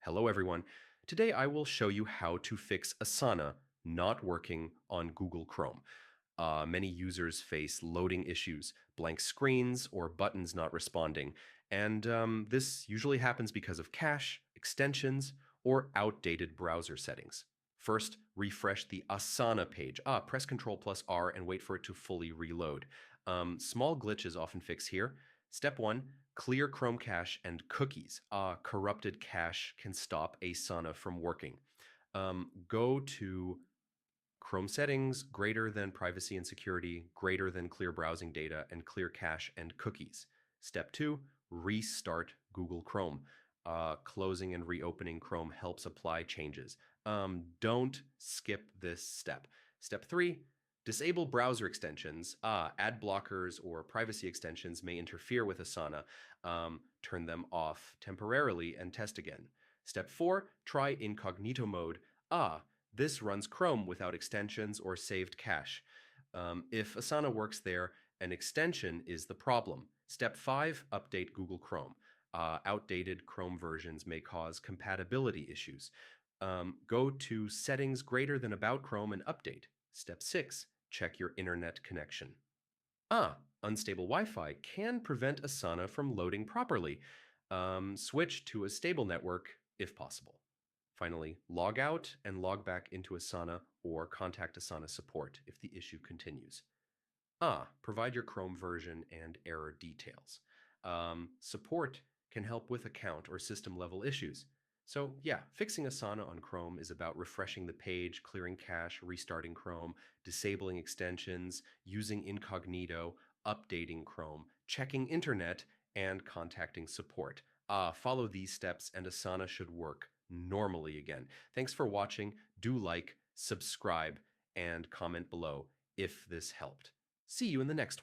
Hello everyone. Today I will show you how to fix Asana not working on Google Chrome. Many users face loading issues, blank screens, or buttons not responding. And this usually happens because of cache, extensions, or outdated browser settings. First, refresh the Asana page. Press Ctrl plus R and wait for it to fully reload. Small glitches often fix here. Step 1, clear Chrome cache and cookies. Corrupted cache can stop Asana from working. Go to Chrome settings, greater than privacy and security, greater than clear browsing data, and clear cache and cookies. Step 2, restart Google Chrome. Closing and reopening Chrome helps apply changes. Don't skip this step. Step 3, disable browser extensions. Ad blockers or privacy extensions may interfere with Asana. Turn them off temporarily and test again. Step 4, try incognito mode. This runs Chrome without extensions or saved cache. If Asana works there, an extension is the problem. Step 5, update Google Chrome. Outdated Chrome versions may cause compatibility issues. Go to settings greater than about Chrome and update. Step 6, check your internet connection. Unstable Wi-Fi can prevent Asana from loading properly. Switch to a stable network if possible. Finally, log out and log back into Asana or contact Asana support if the issue continues. Provide your Chrome version and error details. Support can help with account or system level issues. So yeah, fixing Asana on Chrome is about refreshing the page, clearing cache, restarting Chrome, disabling extensions, using incognito, updating Chrome, checking internet, and contacting support. Follow these steps and Asana should work normally again. Thanks for watching. Do like, subscribe, and comment below if this helped. See you in the next one.